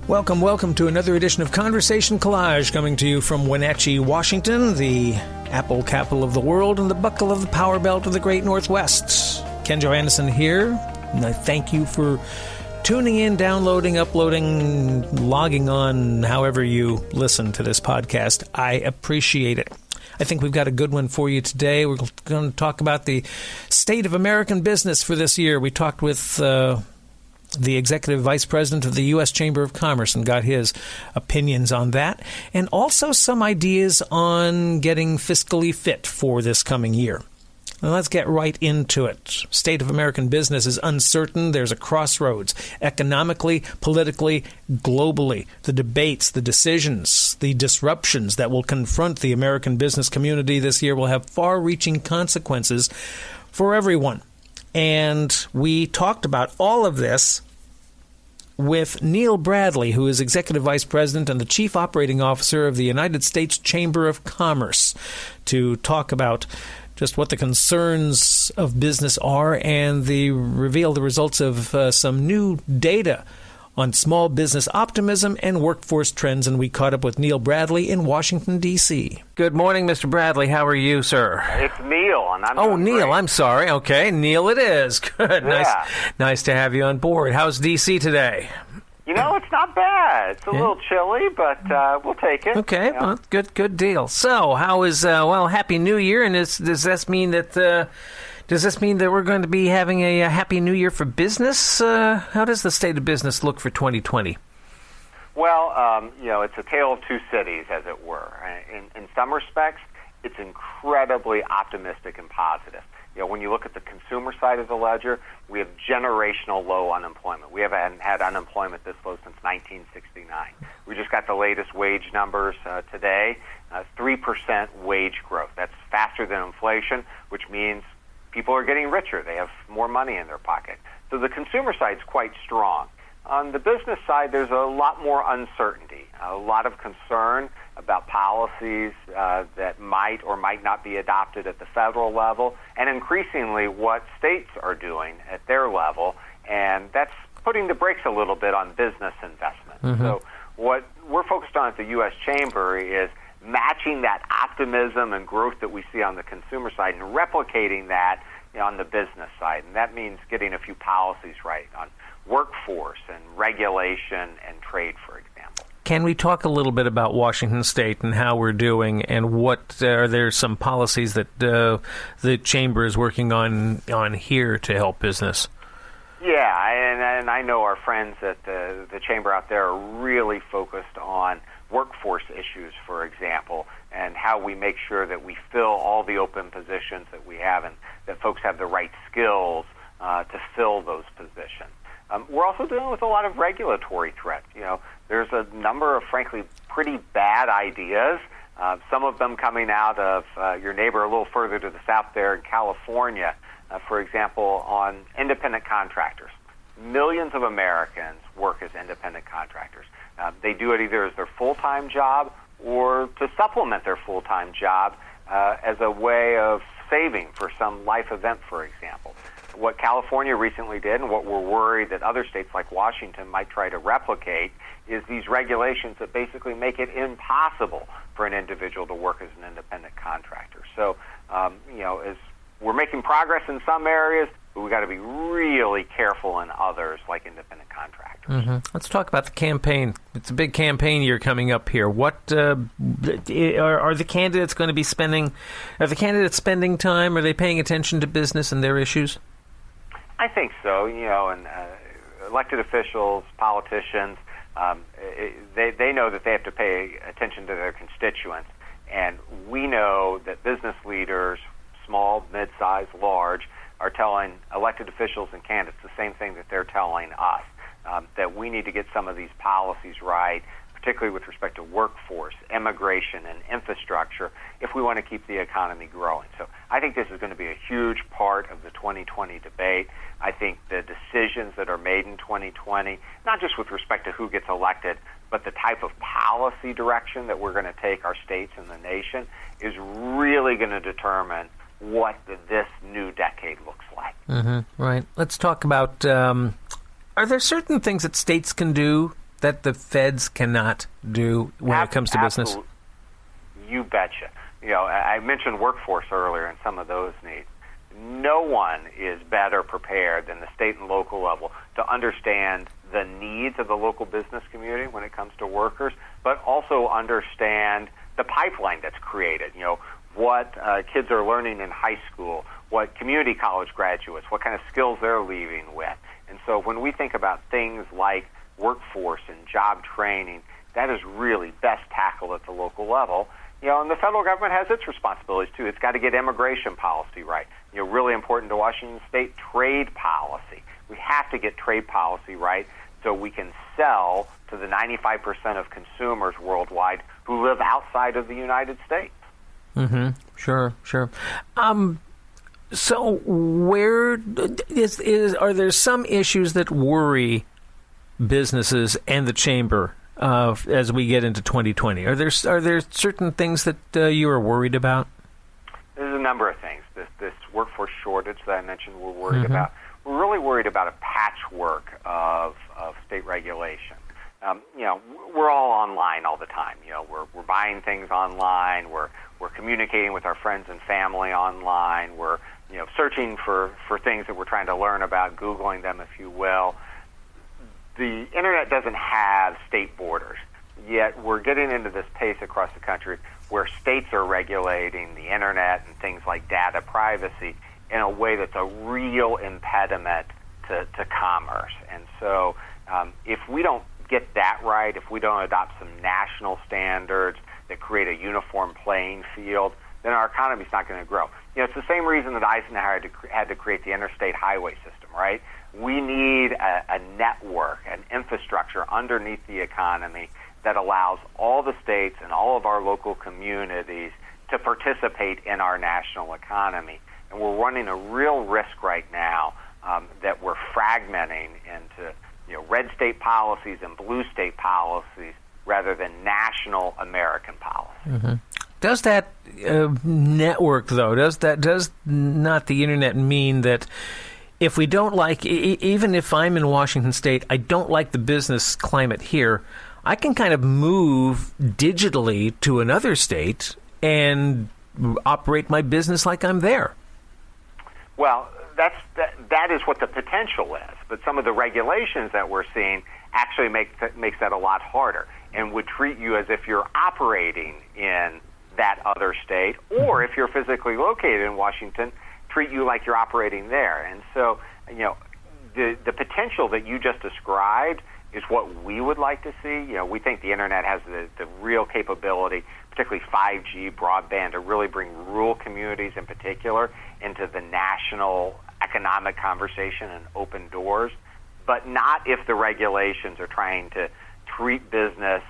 Welcome to another edition of Conversation Collage, coming to you from Wenatchee, Washington, the apple capital of the world and the buckle of the power belt of the great Northwest. Ken Johannesson here, and I thank you for tuning in, downloading, uploading, logging on, however you listen to this podcast. I appreciate it. I think we've got a good one for you today. We're going to talk about the state of American business for this year. We talked with the Executive Vice President of the U.S. Chamber of Commerce and got his opinions on that, and also some ideas on getting fiscally fit for this coming year. Now let's get right into it. State of American business is uncertain. There's a crossroads, economically, politically, globally. The debates, the decisions, the disruptions that will confront the American business community this year will have far-reaching consequences for everyone. And we talked about all of this with Neil Bradley, who is Executive Vice President and the Chief Operating Officer of the United States Chamber of Commerce, to talk about just what the concerns of business are and reveal the results of some new data on small business optimism and workforce trends. And we caught up with Neil Bradley in Washington, D.C. Good morning, Mr. Bradley. How are you, sir? It's Neil, and I'm Neil. great. I'm sorry. Okay, Neil it is. Good. Yeah. Nice to have you on board. How's D.C. today? You know, it's not bad. It's a little chilly, but we'll take it. Okay, well, good deal. So, how is Happy New Year? And does this mean that we're going to be having a Happy New Year for business? How does the state of business look for 2020? Well, it's a tale of two cities, as it were. In some respects, it's incredibly optimistic and positive. You know, when you look at the consumer side of the ledger, we have generational low unemployment. We haven't had unemployment this low since 1969. We just got the latest wage numbers today, 3% wage growth. That's faster than inflation, which means people are getting richer. They have more money in their pocket. So the consumer side is quite strong. On the business side, there's a lot more uncertainty, a lot of concern about policies that might or might not be adopted at the federal level, and increasingly what states are doing at their level, and that's putting the brakes a little bit on business investment. Mm-hmm. So what we're focused on at the U.S. Chamber is matching that optimism and growth that we see on the consumer side and replicating that on the business side. And that means getting a few policies right on workforce and regulation and trade, for example. Can we talk a little bit about Washington State and how we're doing, and what are there some policies that the Chamber is working on here to help business? Yeah, and I know our friends at the Chamber out there are really focused on workforce issues, for example, and how we make sure that we fill all the open positions that we have and that folks have the right skills to fill those positions. We're also dealing with a lot of regulatory threats. You know, there's a number of, frankly, pretty bad ideas, some of them coming out of your neighbor a little further to the south there in California, for example, on independent contractors. Millions of Americans work as independent contractors. They do it either as their full-time job or to supplement their full-time job as a way of saving for some life event, for example. What California recently did, and what we're worried that other states like Washington might try to replicate, is these regulations that basically make it impossible for an individual to work as an independent contractor. So, as we're making progress in some areas, but we've got to be really careful in others, like independent contractors. Mm-hmm. Let's talk about the campaign. It's a big campaign year coming up here. What are the candidates going to be spending? Are the candidates spending time? Are they paying attention to business and their issues? I think so. And elected officials, politicians, they know that they have to pay attention to their constituents, and we know that business leaders, small, mid-sized, large, are telling elected officials and candidates the same thing that they're telling us, that we need to get some of these policies right, particularly with respect to workforce, immigration, and infrastructure, if we want to keep the economy growing. So I think this is going to be a huge part of the 2020 debate. I think the decisions that are made in 2020, not just with respect to who gets elected, but the type of policy direction that we're going to take our states and the nation, is really going to determine what this new decade looks like. Mm-hmm. Right. Let's talk about, are there certain things that states can do that the feds cannot do when it comes to business? You betcha. I mentioned workforce earlier and some of those needs. No one is better prepared than the state and local level to understand the needs of the local business community when it comes to workers, but also understand the pipeline that's created. What kids are learning in high school, what community college graduates, what kind of skills they're leaving with. And so when we think about things like workforce and job training, that is really best tackled at the local level. And the federal government has its responsibilities, too. It's got to get immigration policy right. Really important to Washington State, trade policy. We have to get trade policy right so we can sell to the 95% of consumers worldwide who live outside of the United States. Mm-hmm. Sure. So where are there some issues that worry businesses and the chamber as we get into 2020? Are there certain things that you are worried about? There's a number of things. This workforce shortage that I mentioned we're worried about. We're really worried about a patchwork of state regulation. We're all online all the time. We're buying things online. We're communicating with our friends and family online. We're searching for things that we're trying to learn about, Googling them, if you will. The internet doesn't have state borders, yet we're getting into this pace across the country where states are regulating the internet and things like data privacy in a way that's a real impediment to commerce. And so if we don't get that right, if we don't adopt some national standards that create a uniform playing field, then our economy's not going to grow. It's the same reason that Eisenhower had to create the interstate highway system, right? We need a network, an infrastructure underneath the economy that allows all the states and all of our local communities to participate in our national economy. And we're running a real risk right now that we're fragmenting into red state policies and blue state policies rather than national American policy. Mm-hmm. Does that network, though, does not the internet mean that if we don't like, even if I'm in Washington State, I don't like the business climate here, I can kind of move digitally to another state and operate my business like I'm there? Well, that is what the potential is, but some of the regulations that we're seeing actually makes that a lot harder and would treat you as if you're operating in that other state, or if you're physically located in Washington, treat you like you're operating there. And so, the potential that you just described is what we would like to see. We think the internet has the real capability, particularly 5G broadband, to really bring rural communities in particular into the national economic conversation and open doors, but not if the regulations are trying to treat business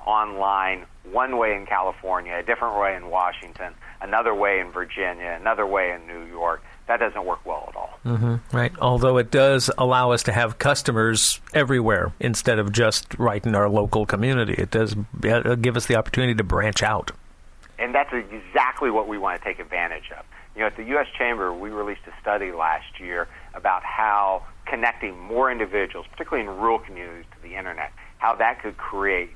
online one way in California, a different way in Washington, another way in Virginia, another way in New York. That doesn't work well at all. Mm-hmm, right. Although it does allow us to have customers everywhere instead of just right in our local community. It does give us the opportunity to branch out. And that's exactly what we want to take advantage of. At the U.S. Chamber, we released a study last year about how connecting more individuals, particularly in rural communities, to the internet, how that could create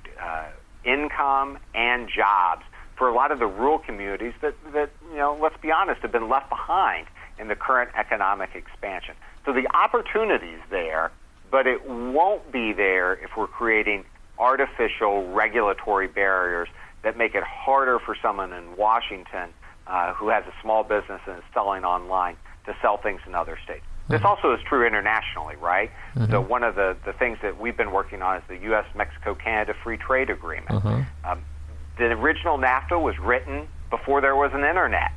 income and jobs for a lot of the rural communities that let's be honest, have been left behind in the current economic expansion. So the opportunity's there, but it won't be there if we're creating artificial regulatory barriers that make it harder for someone in Washington who has a small business and is selling online to sell things in other states. This also is true internationally, right? Mm-hmm. So one of the things that we've been working on is the U.S.-Mexico-Canada Free Trade Agreement. Mm-hmm. The original NAFTA was written before there was an internet.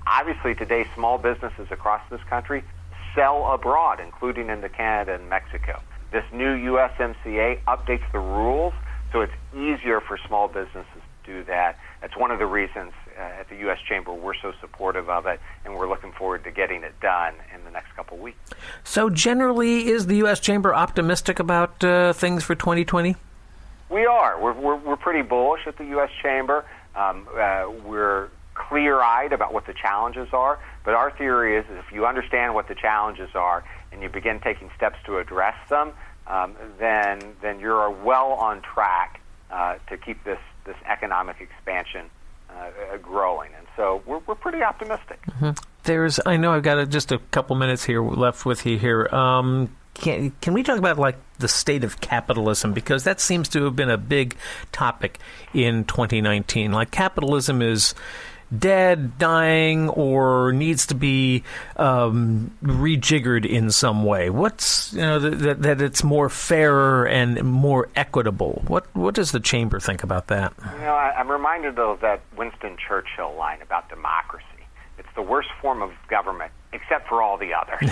Obviously, today, small businesses across this country sell abroad, including into Canada and Mexico. This new USMCA updates the rules, so it's easier for small businesses to do that. That's one of the reasons at the U.S. Chamber we're so supportive of it, and we're looking forward to getting it done in the next couple of weeks. So generally, is the U.S. Chamber optimistic about things for 2020? We are. We're pretty bullish at the U.S. Chamber. We're clear-eyed about what the challenges are, but our theory is if you understand what the challenges are and you begin taking steps to address them, then you're well on track to keep this economic expansion growing. And so we're pretty optimistic. Mm-hmm. I know I've got just a couple minutes here left with you here. Can we talk about like the state of capitalism? Because that seems to have been a big topic in 2019. Like capitalism is dead, dying, or needs to be rejiggered in some way. What's that it's more fairer and more equitable? What does the chamber think about that? I'm reminded of that Winston Churchill line about democracy. It's the worst form of government, except for all the others.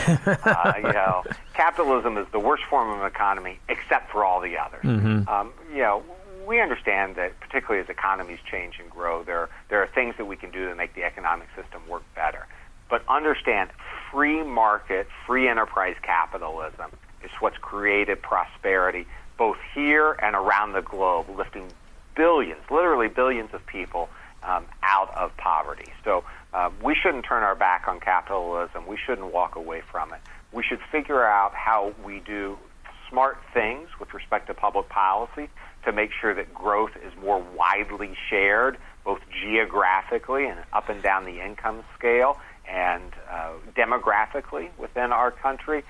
Capitalism is the worst form of economy, except for all the others. Mm-hmm. We understand that, particularly as economies change and grow, there are things that we can do to make the economic system work better. But understand, free market, free enterprise capitalism is what's created prosperity both here and around the globe, lifting billions, literally billions of people out of poverty. So we shouldn't turn our back on capitalism. We shouldn't walk away from it. We should figure out how we do smart things with respect to public policy to make sure that growth is more widely shared, both geographically and up and down the income scale, and demographically within our country.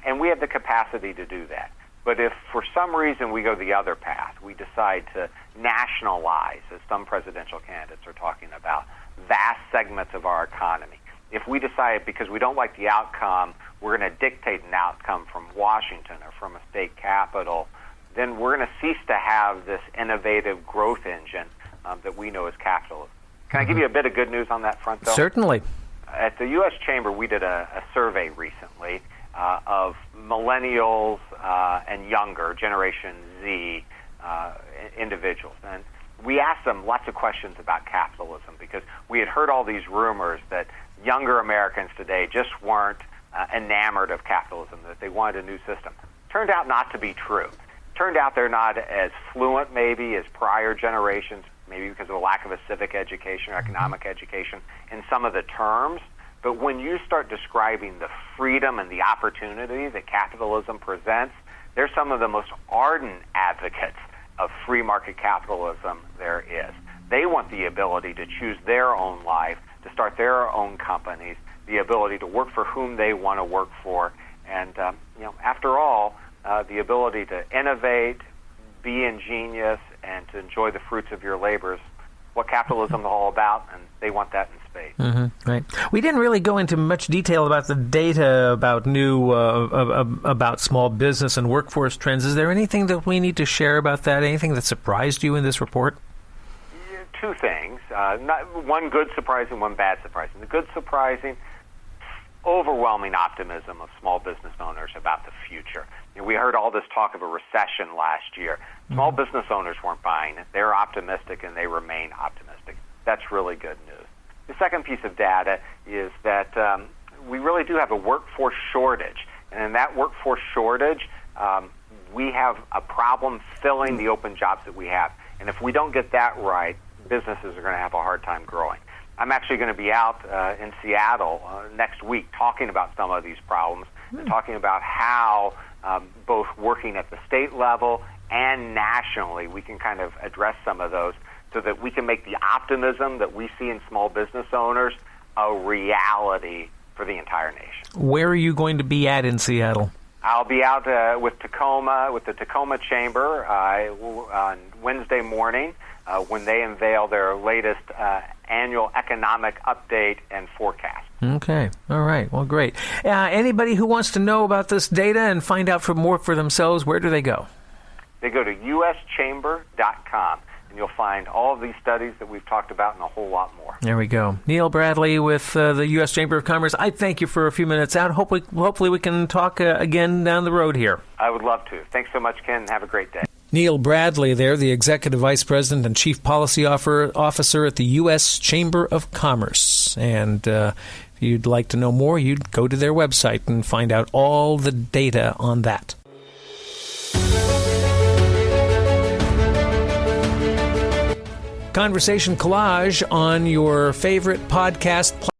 And we have the capacity to do that. But if for some reason we go the other path, we decide to nationalize, as some presidential candidates are talking about, vast segments of our economy, if we decide because we don't like the outcome, we're going to dictate an outcome from Washington or from a state capital, then we're going to cease to have this innovative growth engine that we know as capitalism. Can I give you a bit of good news on that front, though? Certainly. At the U.S. Chamber, we did a survey recently of millennials and younger, Generation Z individuals. And we asked them lots of questions about capitalism because we had heard all these rumors that younger Americans today just weren't enamored of capitalism, that they wanted a new system. Turned out not to be true. Turned out they're not as fluent maybe as prior generations, maybe because of a lack of a civic education or economic education in some of the terms. But when you start describing the freedom and the opportunity that capitalism presents, they're some of the most ardent advocates of free market capitalism there is. They want the ability to choose their own life, to start their own companies, the ability to work for whom they want to work for, and after all, the ability to innovate, be ingenious, and to enjoy the fruits of your labors, what capitalism is all about, and they want that in spades. Mm-hmm, right. We didn't really go into much detail about the data about about small business and workforce trends. Is there anything that we need to share about that? Anything that surprised you in this report? Yeah, two things. One good surprise and one bad surprise. And the good surprising, overwhelming optimism of small business owners about the future. We heard all this talk of a recession last year. Small business owners weren't buying it. They're optimistic, and they remain optimistic. That's really good news. The second piece of data is that we really do have a workforce shortage. And in that workforce shortage, we have a problem filling the open jobs that we have. And if we don't get that right, businesses are going to have a hard time growing. I'm actually going to be out in Seattle next week talking about some of these problems and talking about how both working at the state level and nationally we can kind of address some of those so that we can make the optimism that we see in small business owners a reality for the entire nation. Where are you going to be at in Seattle? I'll be out with the Tacoma Chamber on Wednesday morning when they unveil their latest annual economic update and forecast. Okay. All right. Well, great. Anybody who wants to know about this data and find out more for themselves, where do they go? They go to uschamber.com, and you'll find all of these studies that we've talked about and a whole lot more. There we go. Neil Bradley with the U.S. Chamber of Commerce. I thank you for a few minutes out. Hopefully we can talk again down the road here. I would love to. Thanks so much, Ken, and have a great day. Neil Bradley there, the Executive Vice President and Chief Policy Officer at the U.S. Chamber of Commerce. And if you'd like to know more, you'd go to their website and find out all the data on that. Conversation Collage on your favorite podcast platform.